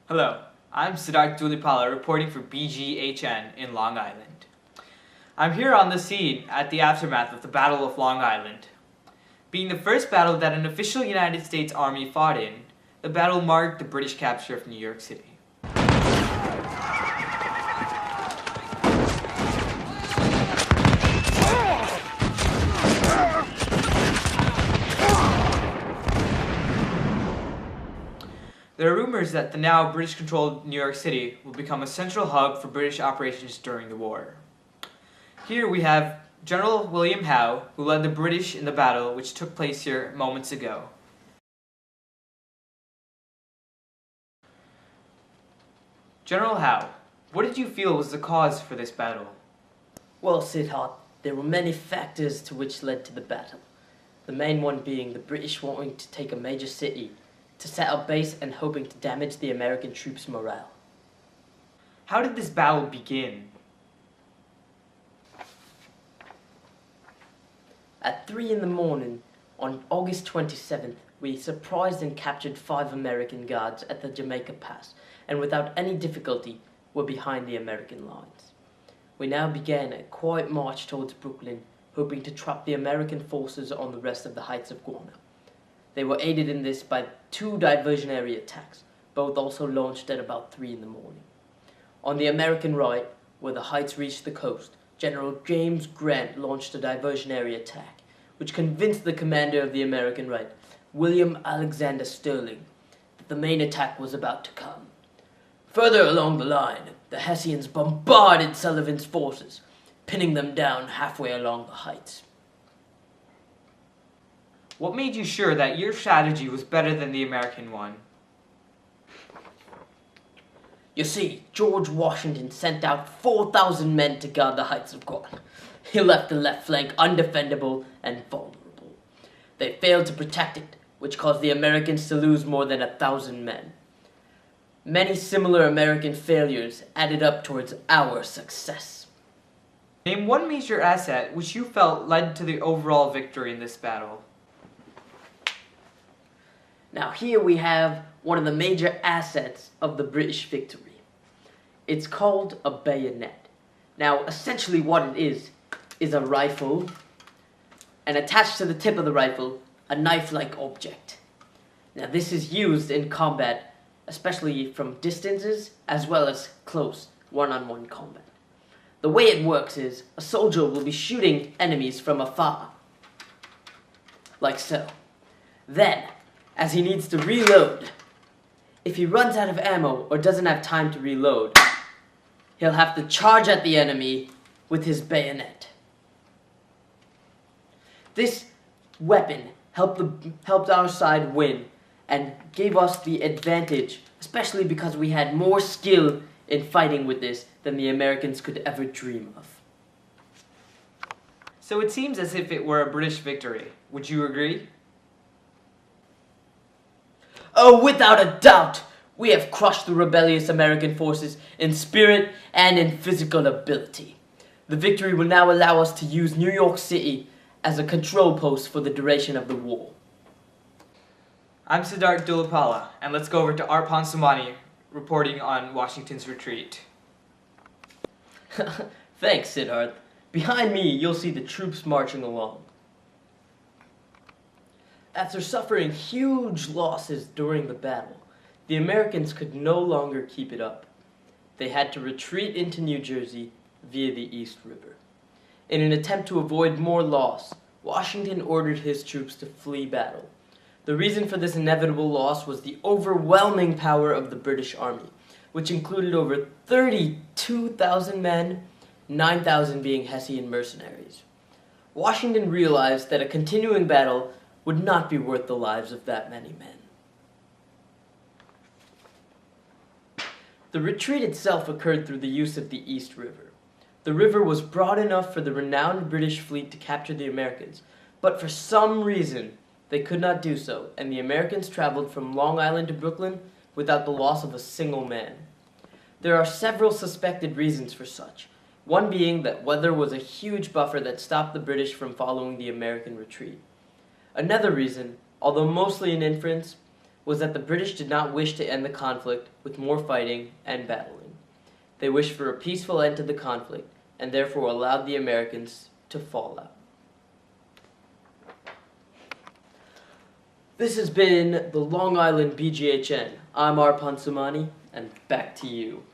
Hello, I'm Siddarth Dhullipalla reporting for BGHN in Long Island. I'm here on the scene at the aftermath of the Battle of Long Island. Being the first battle that an official United States Army fought in, the battle marked the British capture of New York City. There are rumors that the now British-controlled New York City will become a central hub for British operations during the war. Here we have General William Howe, who led the British in the battle which took place here moments ago. General Howe, what did you feel was the cause for this battle? Well, Siddarth, there were many factors to which led to the battle. The main one being the British wanting to take a major city, to set up base and hoping to damage the American troops' morale. How did this battle begin? At 3 in the morning, on August 27th, we surprised and captured 5 American guards at the Jamaica Pass, and without any difficulty were behind the American lines. We now began a quiet march towards Brooklyn, hoping to trap the American forces on the rest of the heights of Guano. They were aided in this by 2 diversionary attacks, both also launched at about 3 in the morning. On the American right, where the heights reached the coast, General James Grant launched a diversionary attack, which convinced the commander of the American right, William Alexander Sterling, that the main attack was about to come. Further along the line, the Hessians bombarded Sullivan's forces, pinning them down halfway along the heights. What made you sure that your strategy was better than the American one? You see, George Washington sent out 4,000 men to guard the heights of Guano. He left the left flank undefendable and vulnerable. They failed to protect it, which caused the Americans to lose more than 1,000 men. Many similar American failures added up towards our success. Name one major asset which you felt led to the overall victory in this battle. Now here we have one of the major assets of the British victory. It's called a bayonet. Now essentially what it is a rifle, and attached to the tip of the rifle, a knife-like object. Now this is used in combat, especially from distances as well as close one-on-one combat. The way it works is a soldier will be shooting enemies from afar, like so. Then, as he needs to reload, if he runs out of ammo or doesn't have time to reload, he'll have to charge at the enemy with his bayonet. This weapon helped our side win and gave us the advantage, especially because we had more skill in fighting with this than the Americans could ever dream of. So it seems as if it were a British victory. Would you agree? Oh, without a doubt, we have crushed the rebellious American forces in spirit and in physical ability. The victory will now allow us to use New York City as a control post for the duration of the war. I'm Siddarth Dhullipalla, and let's go over to Arpan Somani reporting on Washington's retreat. Thanks, Siddarth. Behind me, you'll see the troops marching along. After suffering huge losses during the battle, the Americans could no longer keep it up. They had to retreat into New Jersey via the East River. In an attempt to avoid more loss, Washington ordered his troops to flee battle. The reason for this inevitable loss was the overwhelming power of the British Army, which included over 32,000 men, 9,000 being Hessian mercenaries. Washington realized that a continuing battle would not be worth the lives of that many men. The retreat itself occurred through the use of the East River. The river was broad enough for the renowned British fleet to capture the Americans, but for some reason they could not do so, and the Americans traveled from Long Island to Brooklyn without the loss of a single man. There are several suspected reasons for such, one being that weather was a huge buffer that stopped the British from following the American retreat. Another reason, although mostly an inference, was that the British did not wish to end the conflict with more fighting and battling. They wished for a peaceful end to the conflict and therefore allowed the Americans to fall out. This has been the Long Island BGHN. I'm Arpan Somani, and back to you.